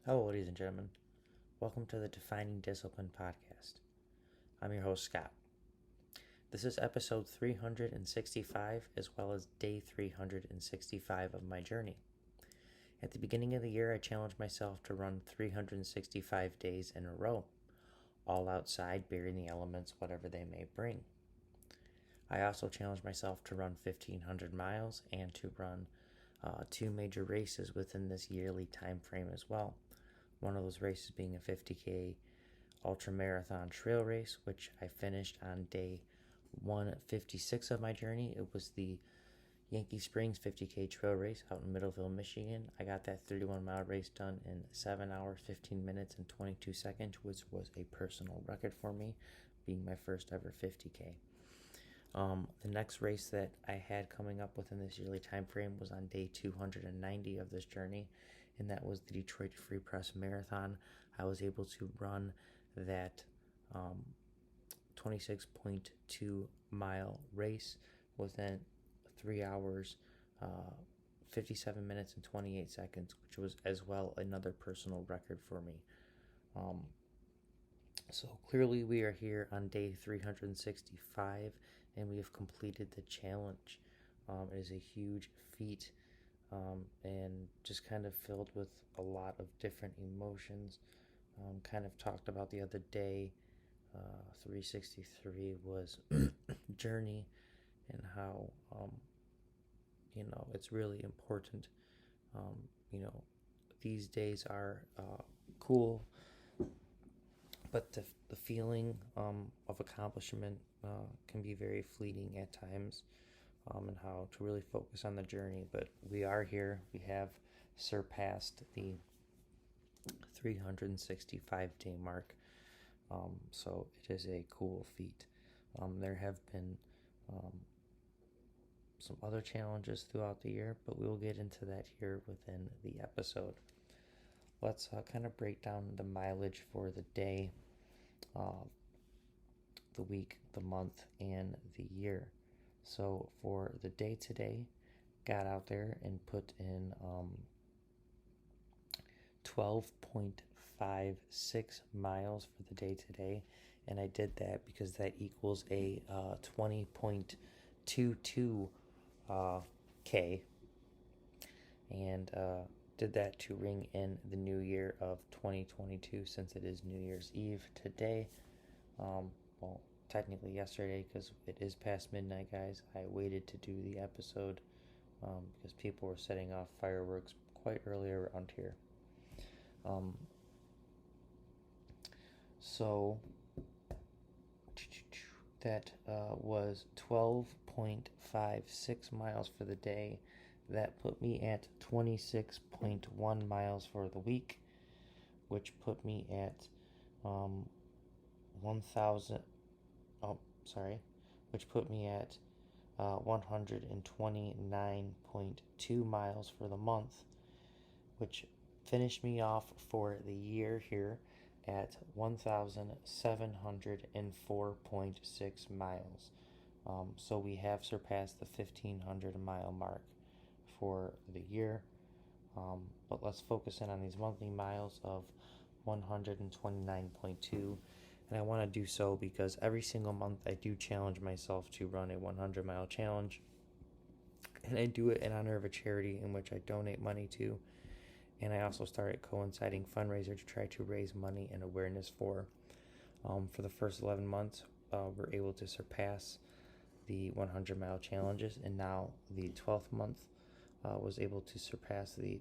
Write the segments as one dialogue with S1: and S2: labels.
S1: Hello, ladies and gentlemen. Welcome to the Defining Discipline podcast. I'm your host, Scott. This is episode 365, as well as day 365 of my journey. At the beginning of the year, I challenged myself to run 365 days in a row, all outside, bearing the elements, whatever they may bring. I also challenged myself to run 1,500 miles and to run two major races within this yearly time frame as well. One of those races being a 50K ultra marathon trail race, which I finished on day 156 of my journey. It was the Yankee Springs 50K trail race out in Middleville, Michigan. I got that 31-mile race done in 7 hours, 15 minutes, and 22 seconds, which was a personal record for me, being my first ever 50K. The next race that I had coming up within this yearly time frame was on day 290 of this journey, and that was the Detroit Free Press Marathon. I was able to run that 26.2 mile race within 3 hours, 57 minutes, and 28 seconds, which was as well another personal record for me. So clearly, we are here on day 365, and we have completed the challenge. It is a huge feat, and just kind of filled with a lot of different emotions. Kind of talked about the other day, 363 was journey, and how it's really important. Um, you know, these days are cool, but the feeling of accomplishment can be very fleeting at times, and how to really focus on the journey. But we are here. We have surpassed the 365-day mark, so it is a cool feat. There have been some other challenges throughout the year, but we will get into that here within the episode. Let's kind of break down the mileage for the day, the week, the month, and the year. So for the day today, got out there and put in 12.56 miles for the day today, and I did that because that equals a 20.22 K, and did that to ring in the new year of 2022, since it is New Year's Eve today. Well, technically yesterday, because it is past midnight, guys. I waited to do the episode because people were setting off fireworks quite early around here. So that was 12.56 miles for the day. That put me at 26.1 miles for the week, which put me at 1,000. Which put me at 129.2 miles for the month, which finished me off for the year here at 1,704.6 miles. So we have surpassed the 1,500 mile mark for the year. But let's focus in on these monthly miles of 129.2. And I want to do so because every single month I do challenge myself to run a 100-mile challenge. And I do it in honor of a charity in which I donate money to. And I also started coinciding fundraiser to try to raise money and awareness for. For the first 11 months, we're able to surpass the 100-mile challenges. And now the 12th month was able to surpass the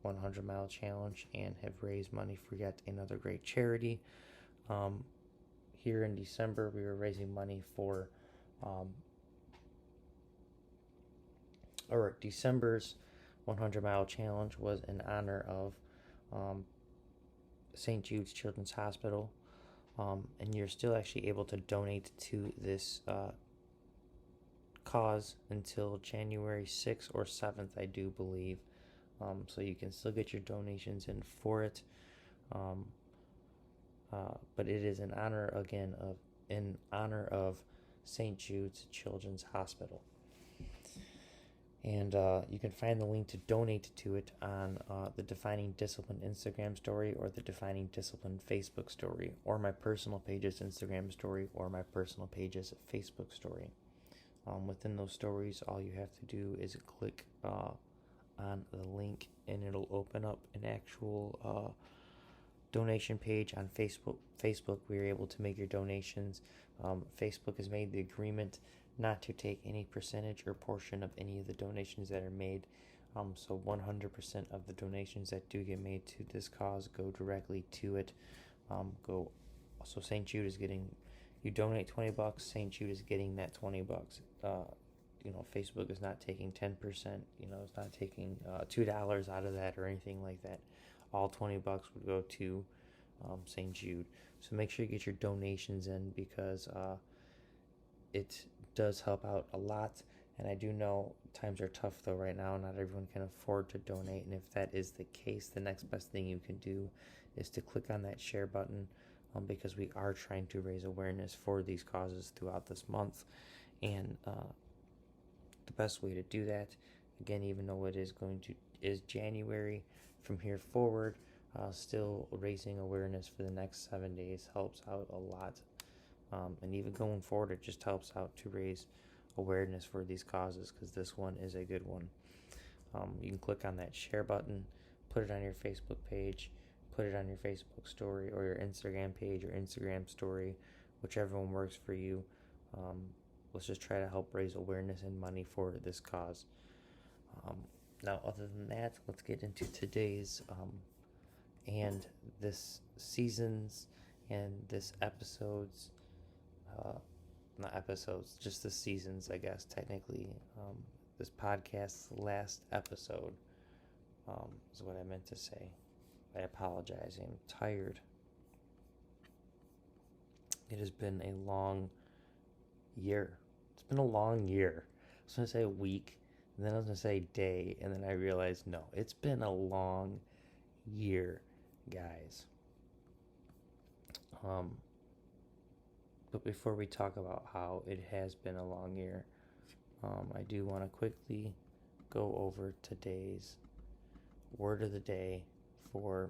S1: 100-mile challenge and have raised money for yet another great charity. Here in December, we were raising money for, December's 100-mile challenge was in honor of St. Jude's Children's Hospital, and you're still actually able to donate to this cause until January 6th or 7th, I do believe. So you can still get your donations in for it. But it is in honor of St. Jude's Children's Hospital. And you can find the link to donate to it on the Defining Discipline Instagram story or the Defining Discipline Facebook story, or my personal page's Instagram story or my personal page's Facebook story. Within those stories, all you have to do is click on the link and it'll open up an actual donation page on Facebook where you're able to make your donations. Facebook has made the agreement not to take any percentage or portion of any of the donations that are made. So 100% of the donations that do get made to this cause go directly to it. So St. Jude is getting, you donate $20, St. Jude is getting that $20. Facebook is not taking 10%. It's not taking $2 out of that or anything like that. All $20 would go to St. Jude. So make sure you get your donations in, because it does help out a lot. And I do know times are tough though right now. Not everyone can afford to donate. And if that is the case, the next best thing you can do is to click on that share button, because we are trying to raise awareness for these causes throughout this month. And the best way to do that, again, even though it is January, from here forward, still raising awareness for the next 7 days helps out a lot. And even going forward, it just helps out to raise awareness for these causes, because this one is a good one. You can click on that share button, put it on your Facebook page, put it on your Facebook story or your Instagram page or Instagram story, whichever one works for you. Let's just try to help raise awareness and money for this cause. Now, other than that, let's get into today's and this season's and this episode's, not episodes, just the seasons, I guess, technically. This podcast's last episode is what I meant to say. I apologize. I'm tired. It has been a long year. It's been a long year. I was going to say a week, and then I was going to say day, and then I realized, no, it's been a long year, guys. But before we talk about how it has been a long year, I do want to quickly go over today's word of the day for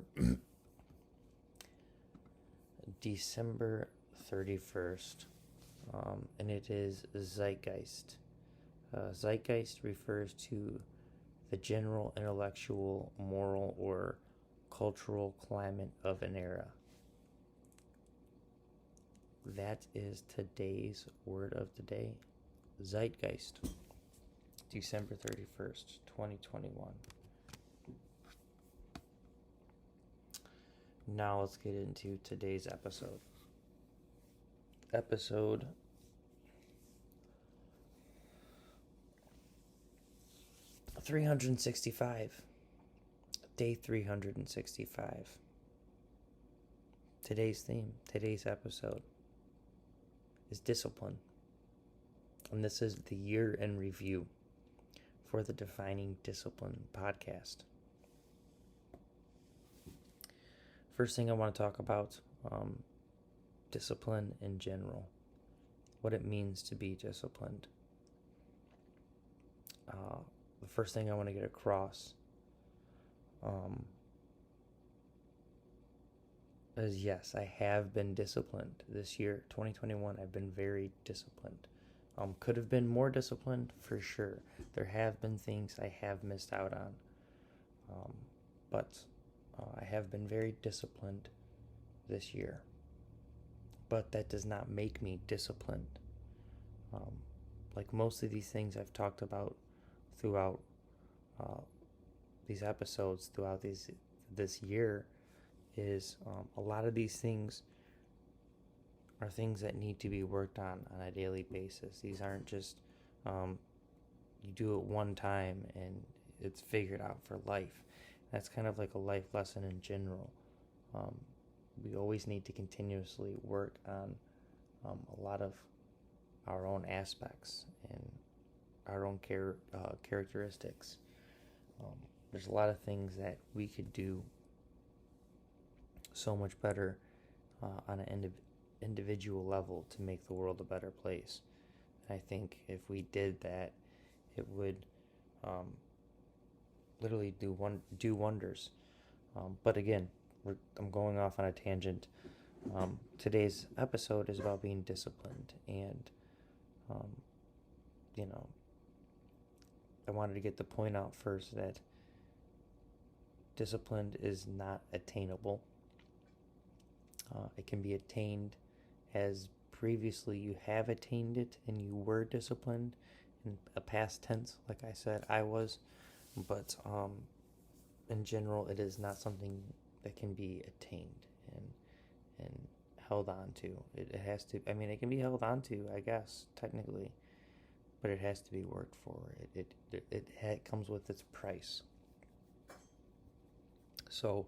S1: December 31st, and it is zeitgeist. Zeitgeist refers to the general intellectual, moral, or cultural climate of an era. That is today's word of the day, zeitgeist, December 31st, 2021. Now let's get into today's episode. Episode 365, day 365. Today's theme, today's episode is discipline. And this is the year in review for the Defining Discipline podcast. First thing I want to talk about, discipline in general, what it means to be disciplined. The first thing I want to get across is yes, I have been disciplined this year, 2021. I've been very disciplined. Could have been more disciplined for sure. There have been things I have missed out on, but I have been very disciplined this year. But that does not make me disciplined. Like most of these things I've talked about throughout these episodes, throughout this year, is a lot of these things are things that need to be worked on a daily basis. These aren't just you do it one time and it's figured out for life. That's kind of like a life lesson in general. We always need to continuously work on a lot of our own aspects and our own characteristics. There's a lot of things that we could do so much better on an individual level to make the world a better place. And I think if we did that, it would literally do wonders. But again, I'm going off on a tangent. Today's episode is about being disciplined, and um, you know, I wanted to get the point out first that disciplined is not attainable. It can be attained as previously you have attained it and you were disciplined in a past tense, like I said, I was. But in general, it is not something that can be attained and held on to. It has to. I mean, it can be held on to, I guess, technically, but it has to be worked for. It comes with its price. So,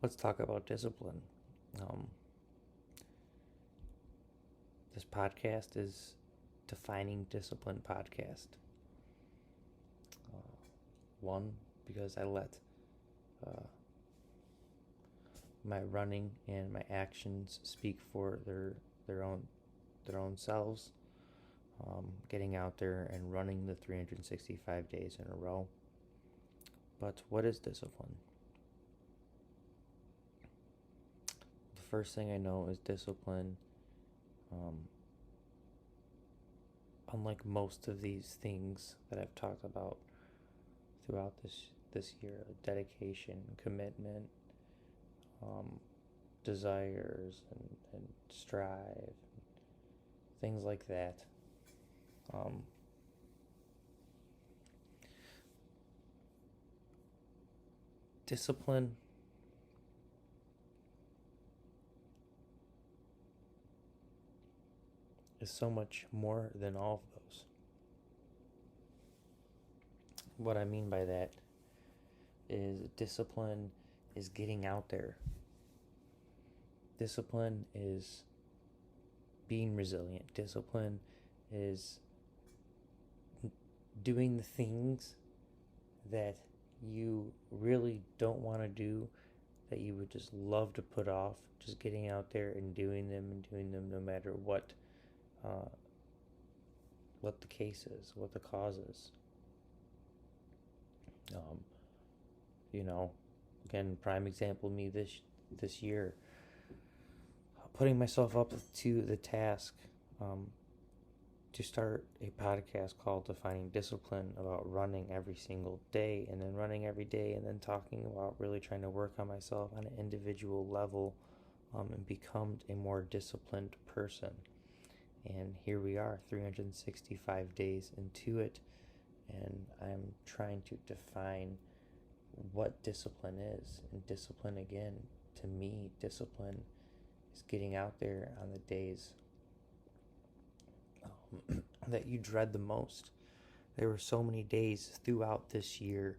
S1: let's talk about discipline. This podcast is Defining Discipline Podcast. One, because I let my running and my actions speak for their own selves. Getting out there and running the 365 days in a row. But what is discipline? The first thing I know is discipline. Unlike most of these things that I've talked about throughout this year, dedication, commitment, desires, and strive, things like that. Discipline is so much more than all of those. What I mean by that is discipline is getting out there. Discipline is being resilient. Discipline is doing the things that you really don't want to do, that you would just love to put off. Just getting out there and doing them no matter what the case is, what the cause is. Again, prime example, me this year, putting myself up to the task to start a podcast called Defining Discipline, about running every single day, and then running every day, and then talking about really trying to work on myself on an individual level, and become a more disciplined person. And here we are, 365 days into it, and I'm trying to define what discipline is. And discipline, again, to me, discipline is getting out there on the days that you dread the most. There were so many days throughout this year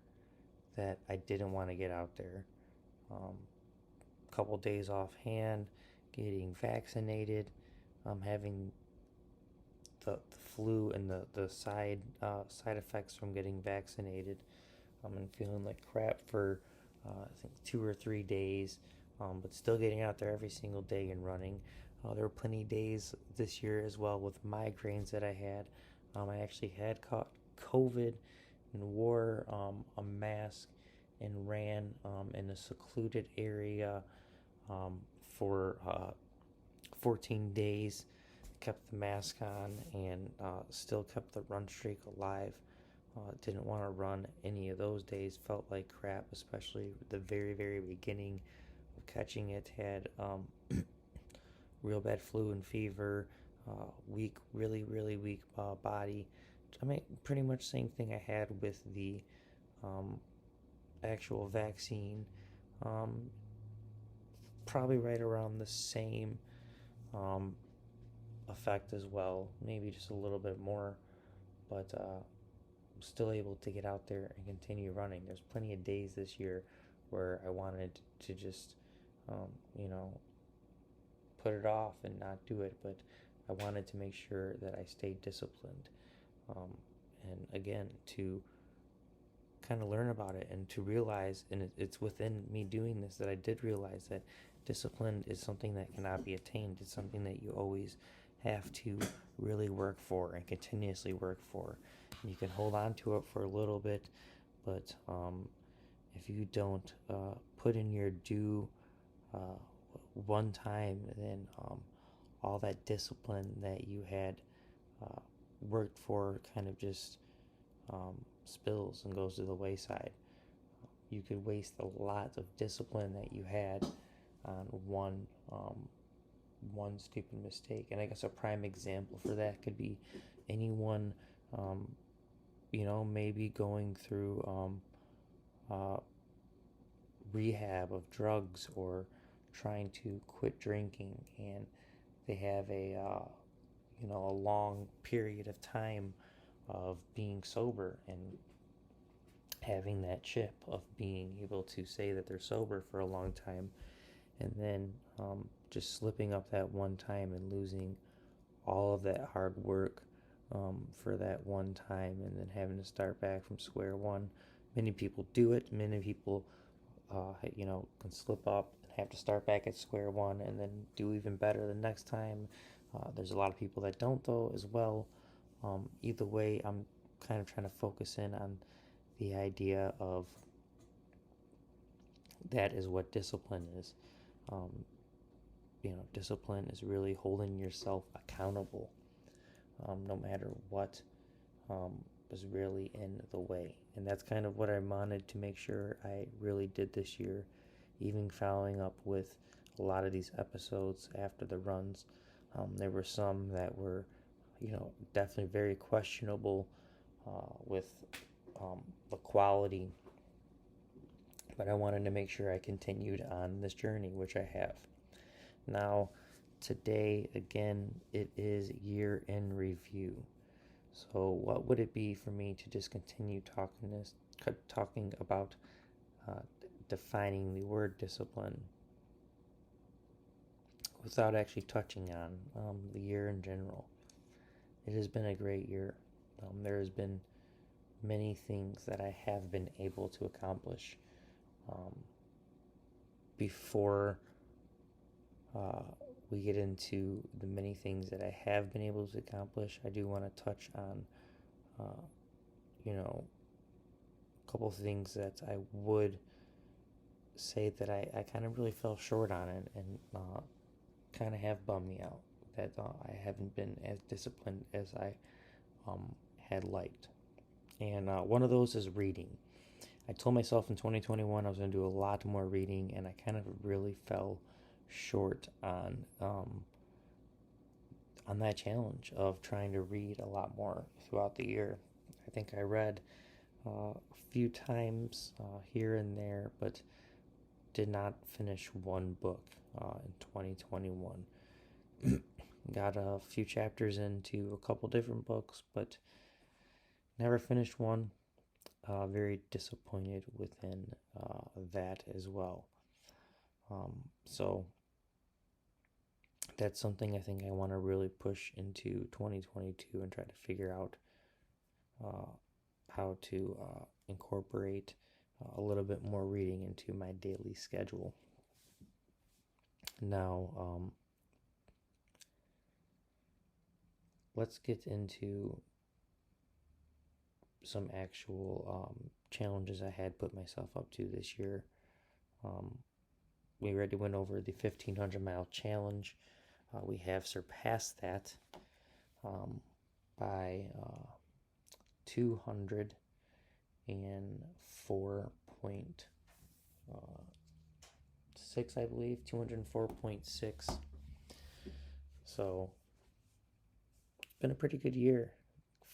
S1: that I didn't want to get out there. A couple days offhand, getting vaccinated, having the flu and the side effects from getting vaccinated, and feeling like crap for I think 2 or 3 days, but still getting out there every single day and running. There were plenty of days this year as well with migraines that I had. I actually had caught COVID and wore a mask and ran in a secluded area for 14 days. Kept the mask on and still kept the run streak alive. Didn't want to run any of those days. Felt like crap, especially the very, very beginning of catching it. Had real bad flu and fever, weak, really, really weak body. I mean, pretty much same thing I had with the actual vaccine. Probably right around the same effect as well, maybe just a little bit more, but I'm still able to get out there and continue running. There's plenty of days this year where I wanted to just put it off and not do it, but I wanted to make sure that I stayed disciplined, and again, to kind of learn about it and to realize, and it's within me doing this that I did realize that discipline is something that cannot be attained. It's something that you always have to really work for and continuously work for. You can hold on to it for a little bit, but if you don't put in your due uh, one time, then all that discipline that you had uh, worked for kind of just spills and goes to the wayside. You could waste a lot of discipline that you had on one stupid mistake. And I guess a prime example for that could be anyone, maybe going through rehab of drugs or trying to quit drinking, and they have a long period of time of being sober and having that chip of being able to say that they're sober for a long time, and then just slipping up that one time and losing all of that hard work for that one time, and then having to start back from square one. Many people do it. Many people, can slip up and have to start back at square one and then do even better the next time. There's a lot of people that don't, though, as well. Either way, I'm kind of trying to focus in on the idea of that is what discipline is. Um, Discipline is really holding yourself accountable, no matter what was really in the way. And that's kind of what I wanted to make sure I really did this year, even following up with a lot of these episodes after the runs. There were some that were, definitely very questionable with the quality, but I wanted to make sure I continued on this journey, which I have. Now, today, again, it is year in review. So what would it be for me to just continue talking about defining the word discipline without actually touching on the year in general? It has been a great year. There has been many things that I have been able to accomplish. Before we get into the many things that I have been able to accomplish, I do want to touch on, a couple of things that I would say that I kind of really fell short on it, and kind of have bummed me out that I haven't been as disciplined as I had liked. And one of those is reading. I told myself in 2021 I was going to do a lot more reading, and I kind of really fell short on that challenge of trying to read a lot more throughout the year. I think I read a few times here and there, but did not finish one book in 2021. Got a few chapters into a couple different books, but never finished one. Very disappointed within that as well. So that's something I think I want to really push into 2022 and try to figure out how to incorporate a little bit more reading into my daily schedule. Now, let's get into some actual challenges I had put myself up to this year. We already went over the 1,500-mile challenge. We have surpassed that by 204.6, I believe, 204.6. So it's been a pretty good year,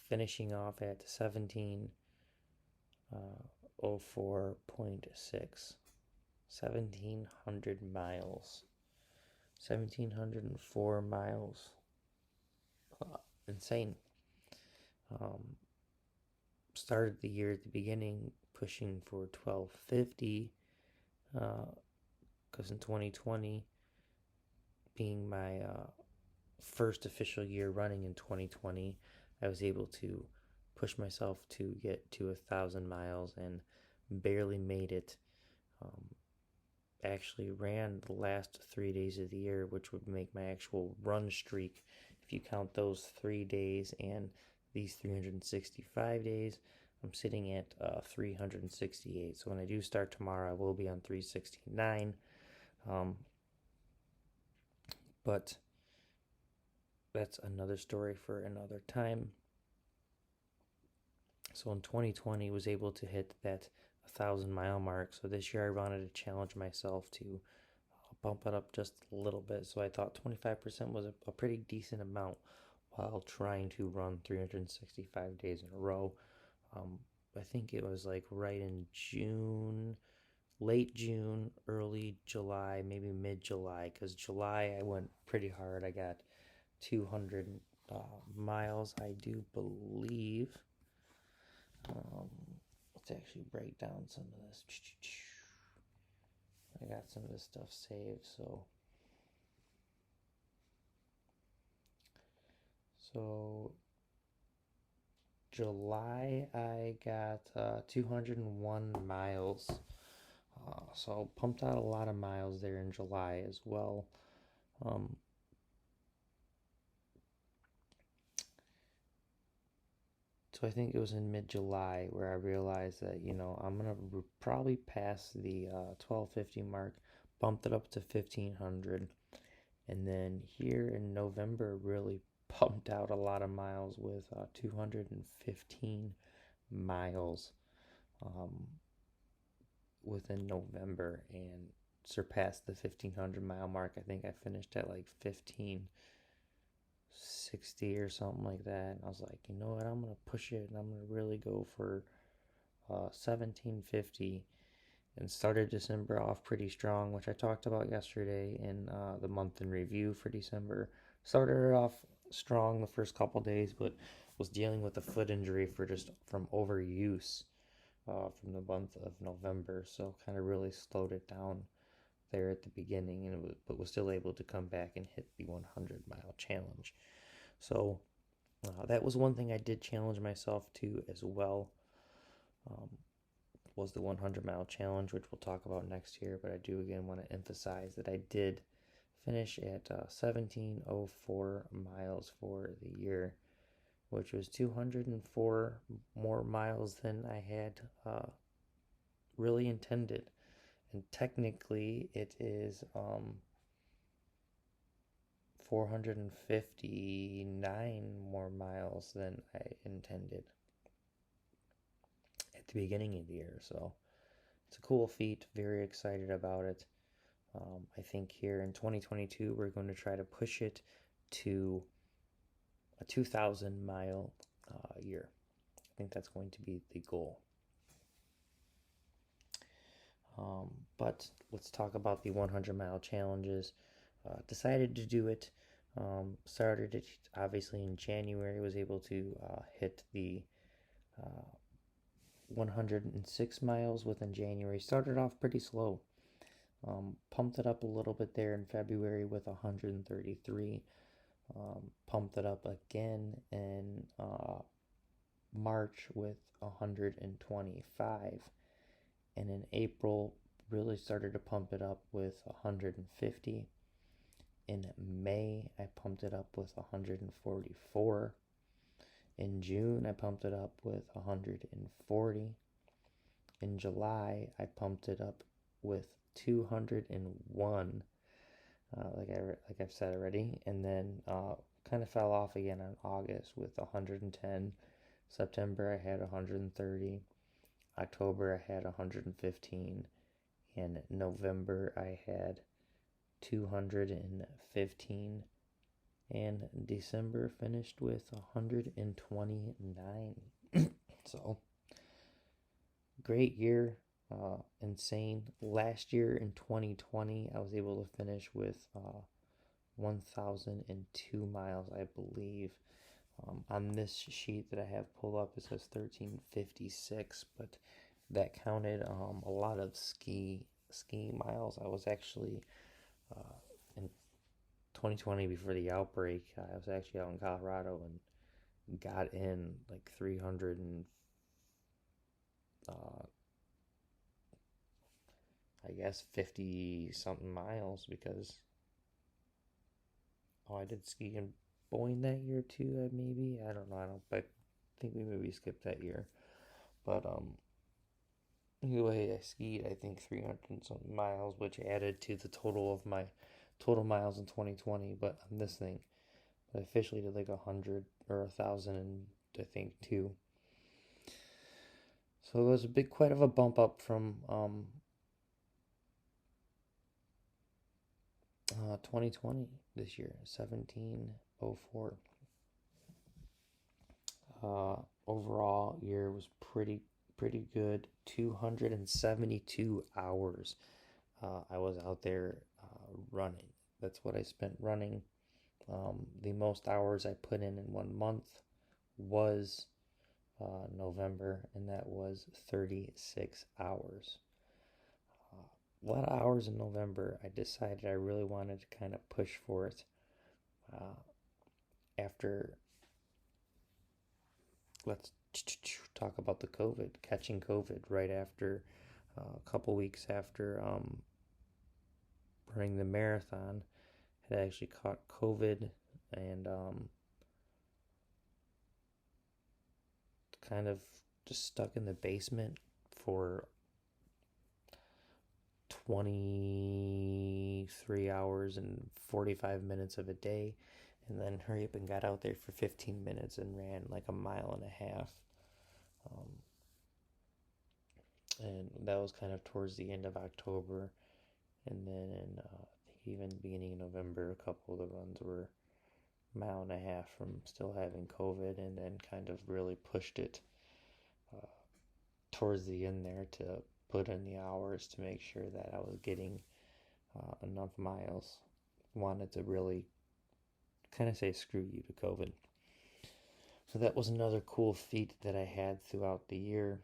S1: finishing off at 1704.6. 1,700 miles. 1,704 miles. Insane. Started the year at the beginning pushing for 1,250, because in 2020, being my first official year running in 2020, I was able to push myself to get to 1,000 miles and barely made it. Actually ran the last 3 days of the year, which would make my actual run streak if you count those 3 days and these 365 days, I'm sitting at 368. So when I do start tomorrow, I will be on 369. But that's another story for another time. So in 2020, was able to hit that 1,000-mile mark. So this year, I wanted to challenge myself to bump it up just a little bit. So I thought 25% was a pretty decent amount while trying to run 365 days in a row. I think it was like right in June, late June, early July, maybe mid-July, because July I went pretty hard. I got 200 miles, I do believe. Let's actually break down some of this. I got some of this stuff saved, so July I got 201 miles. So pumped out a lot of miles there in July as well. So I think it was in mid-July where I realized that, I'm going to probably pass the 1250 mark, bumped it up to 1500. And then here in November, really pumped out a lot of miles with 215 miles within November and surpassed the 1500-mile mark. I think I finished at like 1560 or something like that. And I was like, you know what, I'm going to push it and I'm going to really go for 1750. And started December off pretty strong, which I talked about yesterday in the month in review for December. Started it off strong the first couple days, but was dealing with a foot injury from overuse from the month of November. So kind of really slowed it down there at the beginning, but was still able to come back and hit the 100-mile challenge. So that was one thing I did challenge myself to as well. Was the 100-mile challenge, which we'll talk about next year. But I do again want to emphasize that I did finish at 1704 miles for the year, which was 204 more miles than I had really intended. And technically it is 459 more miles than I intended at the beginning of the year. So it's a cool feat. Very excited about it. I think here in 2022 we're going to try to push it to a 2,000-mile year. I think that's going to be the goal. But let's talk about the 100-mile challenges. Decided to do it. Started it obviously in January. Was able to hit the 106 miles within January. Started off pretty slow. Pumped it up a little bit there in February with 133. Pumped it up again in March with 125. And in April, really started to pump it up with 150. In May, I pumped it up with 144. In June, I pumped it up with 140. In July, I pumped it up with 201, like I've said already. And then kind of fell off again in August with 110. September, I had 130. October, I had 115. In November, I had 215. And December finished with 129. So, great year. Insane. Last year in 2020, I was able to finish with 1,002 miles, I believe. On this sheet that I have pulled up, it says 1,356, but that counted a lot of ski miles. I was actually in 2020 before the outbreak. I was actually out in Colorado and got in like 300 and I guess 50 something miles because I did ski in Boyne that year too, maybe. I don't know. I think we maybe skipped that year. But anyway, I skied I think 300 and something miles, which added to the total of my total miles in 2020. But on this thing, I officially did like 100 or 1,000 and I think two. So it was a big, quite of a bump up from 2020 this year, 1704. Overall year was pretty good. 272 hours. I was out there running. That's what I spent running. The most hours I put in 1 month was November, and that was 36 hours. A lot of hours in November. I decided I really wanted to kind of push for it. After, let's talk about the COVID, catching COVID right after, a couple weeks after running the marathon, had actually caught COVID and kind of just stuck in the basement for 23 hours and 45 minutes of a day, and then hurry up and got out there for 15 minutes and ran like a mile and a half. Um, and that was kind of towards the end of October, and then in even beginning of November, a couple of the runs were a mile and a half from still having COVID, and then kind of really pushed it uh, towards the end there to put in the hours to make sure that I was getting enough miles. Wanted to really kind of say screw you to COVID. So that was another cool feat that I had throughout the year.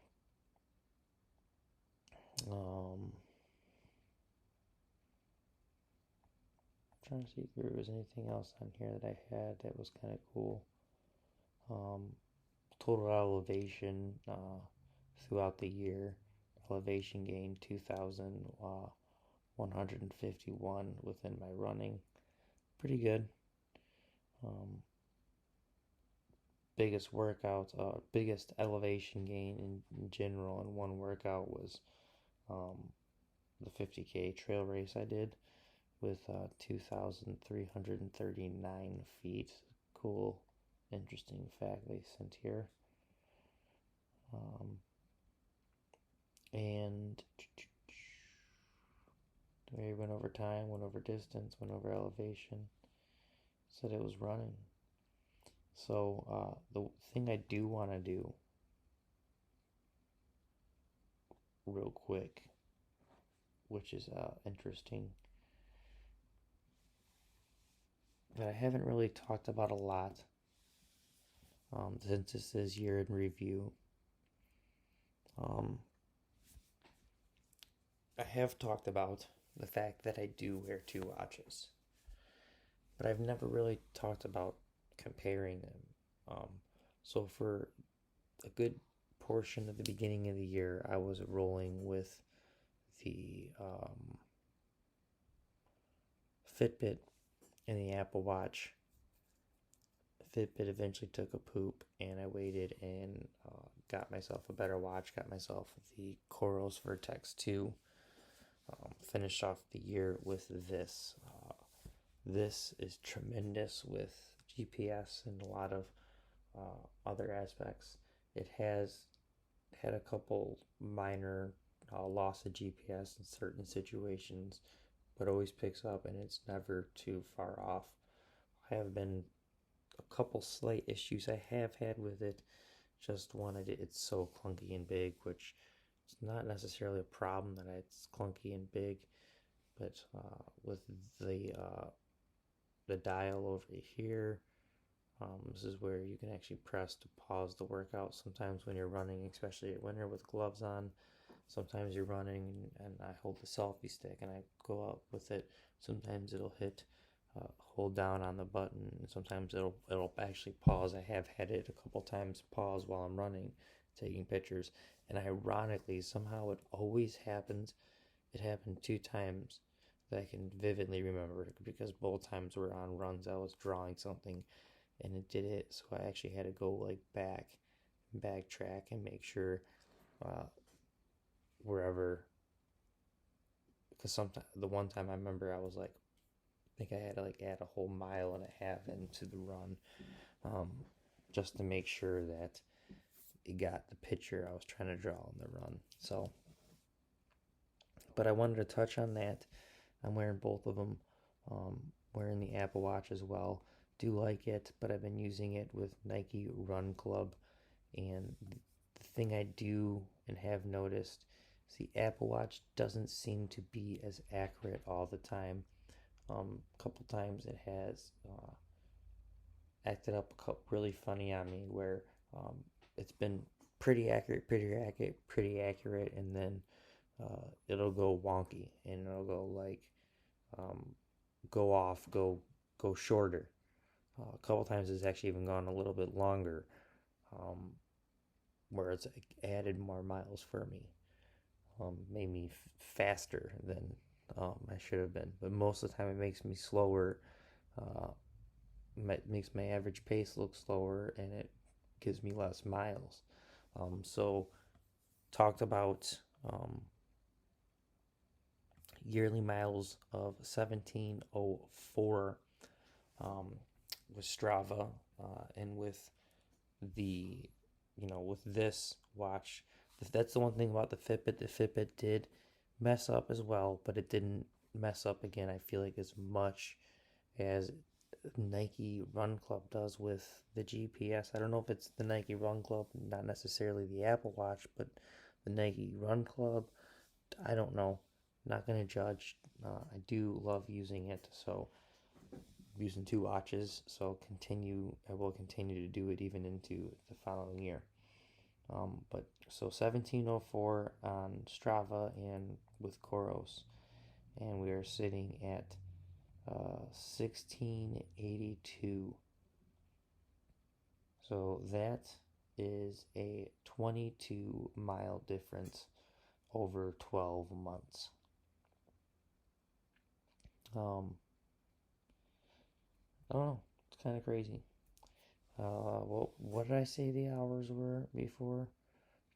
S1: Trying to see if there was anything else on here that I had that was kind of cool. Total elevation throughout the year. Elevation gain 2,151 within my running. Pretty good. Biggest elevation gain in general in one workout was the 50K trail race I did with 2,339 feet. Cool, interesting fact they sent here. And we went over time, went over distance, went over elevation. Said it was running. So the thing I do want to do real quick, which is interesting, that I haven't really talked about a lot since this is year in review. I have talked about the fact that I do wear two watches, but I've never really talked about comparing them. So for a good portion of the beginning of the year, I was rolling with the Fitbit and the Apple Watch. Fitbit eventually took a poop, and I waited and got myself a better watch. Got myself the Coros Vertex 2. Finished off the year with this. This is tremendous with GPS and a lot of other aspects. It has had a couple minor loss of GPS in certain situations, but always picks up and it's never too far off. I have been a couple slight issues I have had with it. Just wanted it's so clunky and big, which is not necessarily a problem that it's clunky and big, but with the dial over here, this is where you can actually press to pause the workout. Sometimes when you're running, especially at winter with gloves on, sometimes you're running and I hold the selfie stick and I go up with it. Sometimes it'll hit hold down on the button, and sometimes it'll actually pause. I have had it a couple times pause while I'm running, taking pictures, and ironically somehow it always happens. It happened 2 times that I can vividly remember because both times were on runs. I was drawing something and it did it. So I actually had to go like backtrack and make sure wherever, because sometimes the one time I remember I was like, I think I had to like add a whole mile and a half into the run, um, just to make sure that it got the picture I was trying to draw in the run. So, but I wanted to touch on that. I'm wearing both of them. Wearing the Apple Watch as well. Do like it, but I've been using it with Nike Run Club. And the thing I do and have noticed is the Apple Watch doesn't seem to be as accurate all the time. A couple times it has acted up really funny on me where it's been pretty accurate, and then it'll go wonky and it'll go like um, go shorter. A couple times it's actually even gone a little bit longer, um, where it's added more miles for me, made me faster than I should have been. But most of the time it makes me slower, uh, makes my average pace look slower, and it gives me less miles. So talked about yearly miles of 1704 with Strava, and with the, with this watch. That's the one thing about the Fitbit. The Fitbit did mess up as well, but it didn't mess up again, I feel like, as much as Nike Run Club does with the GPS. I don't know if it's the Nike Run Club, not necessarily the Apple Watch, but the Nike Run Club. I don't know. Not going to judge. I do love using it, so using two watches. So I will continue to do it even into the following year. But so 1704 on Strava and with Coros, and we are sitting at 1682. So that is a 22-mile difference over 12 months. I don't know. It's kind of crazy. Well, what did I say the hours were before?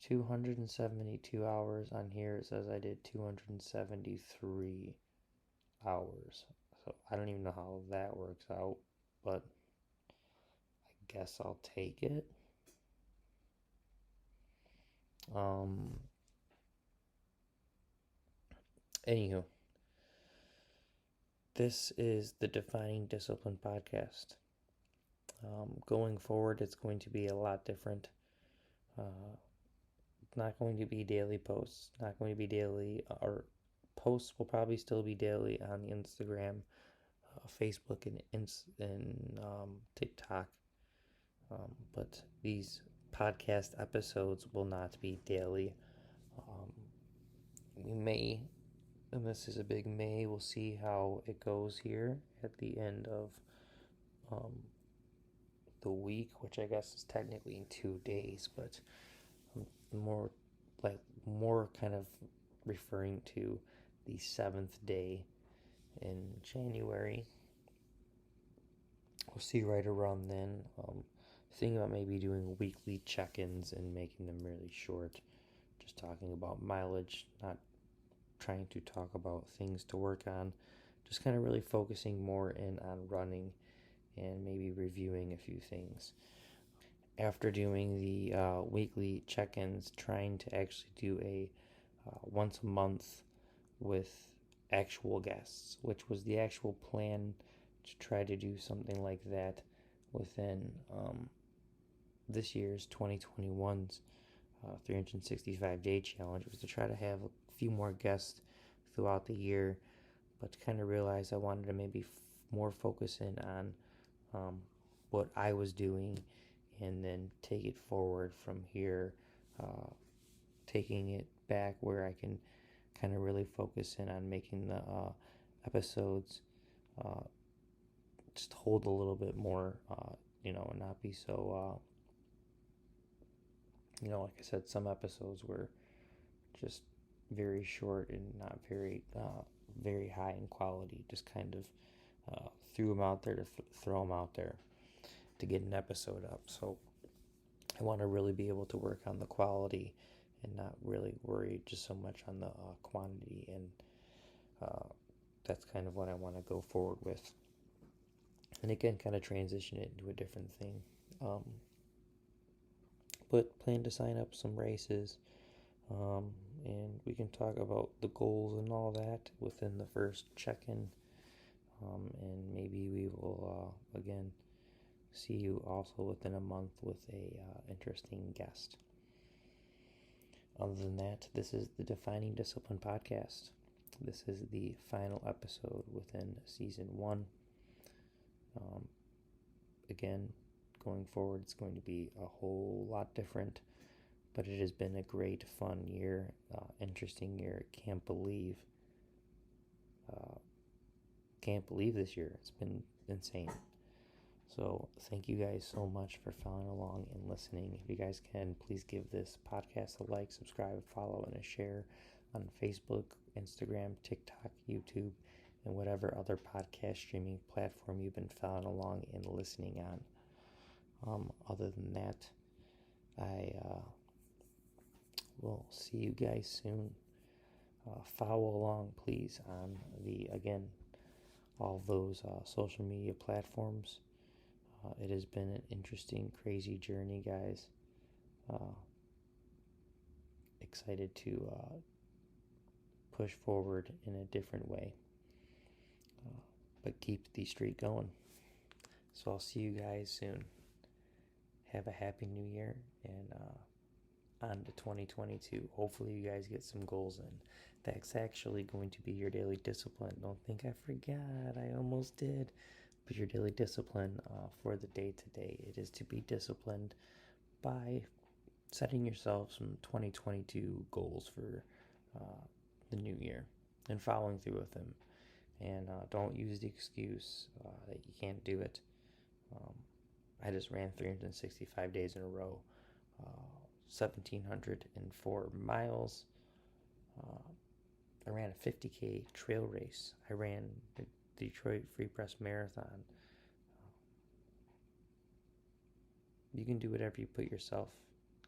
S1: 272 hours. On here it says I did 273 hours. So I don't even know how that works out, but I guess I'll take it. Anywho, this is the Defining Discipline podcast. Going forward, it's going to be a lot different. Not going to be daily posts. Not going to be daily, or posts will probably still be daily on Instagram, Facebook, and TikTok. But these podcast episodes will not be daily. We may, and this is a big may, we'll see how it goes here at the end of the week, which I guess is technically in 2 days, but more kind of referring to the 7th day in January. We'll see right around then. Thinking about maybe doing weekly check-ins and making them really short, just talking about mileage, not trying to talk about things to work on, just kind of really focusing more in on running and maybe reviewing a few things. After doing the weekly check-ins, trying to actually do a once a month with actual guests, which was the actual plan, to try to do something like that within this year's 2021's 365-day challenge, was to try to have a few more guests throughout the year, but to kind of realize I wanted to maybe more focus in on what I was doing, and then take it forward from here, taking it back where I can kind of really focus in on making the episodes just hold a little bit more, and not be so, like I said, some episodes were just very short and not very high in quality, just kind of threw them out there to throw them out there. to get an episode up. So I want to really be able to work on the quality and not really worry just so much on the quantity. And that's kind of what I want to go forward with. And again, kind of transition it into a different thing. But plan to sign up some races. And we can talk about the goals and all that within the first check-in. And maybe we will, again, see you also within a month with a interesting guest. Other than that, this is the Defining Discipline podcast. This is the final episode within season 1. Again, going forward, it's going to be a whole lot different, but it has been a great, fun year, interesting year. Can't believe this year. It's been insane. So thank you guys so much for following along and listening. If you guys can, please give this podcast a like, subscribe, follow, and a share on Facebook, Instagram, TikTok, YouTube, and whatever other podcast streaming platform you've been following along and listening on. Other than that, I will see you guys soon. Follow along, please, on all those social media platforms. It has been an interesting, crazy journey, guys. Excited to push forward in a different way, but keep the streak going. So I'll see you guys soon. Have a happy new year, and on to 2022. Hopefully you guys get some goals in. That's actually going to be your daily discipline. Don't think I forgot. I almost did. But your daily discipline for the day-to-day. It is to be disciplined by setting yourself some 2022 goals for the new year and following through with them. And don't use the excuse that you can't do it. I just ran 365 days in a row, 1,704 miles. I ran a 50K trail race. I ran the Detroit Free Press Marathon. You can do whatever you put yourself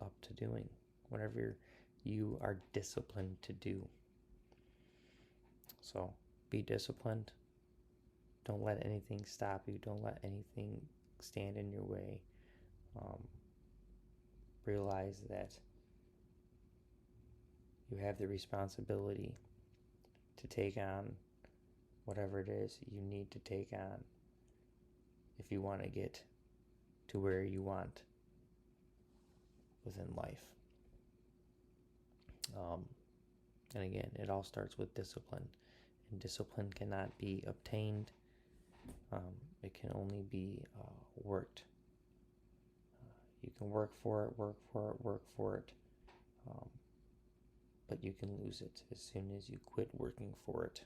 S1: up to doing, whatever you are disciplined to do. So be disciplined. Don't let anything stop you. Don't let anything stand in your way. Realize that you have the responsibility to take on whatever it is you need to take on if you want to get to where you want within life. And again, it all starts with discipline. And discipline cannot be obtained. It can only be worked. You can work for it, but you can lose it as soon as you quit working for it.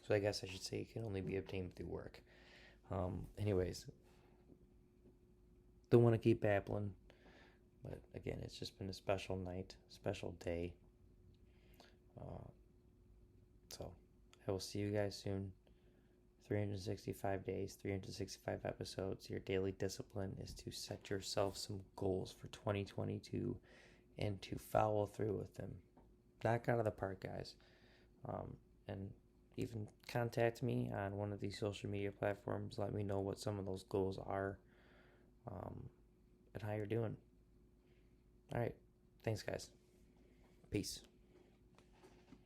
S1: So I guess I should say it can only be obtained through work. Anyways, don't want to keep babbling, but again, it's just been a special night, special day. So I will see you guys soon. 365 days, 365 episodes. Your daily discipline is to set yourself some goals for 2022 and to follow through with them. Knock out of the park, guys. And even contact me on one of these social media platforms. Let me know what some of those goals are and how you're doing. All right. Thanks, guys. Peace.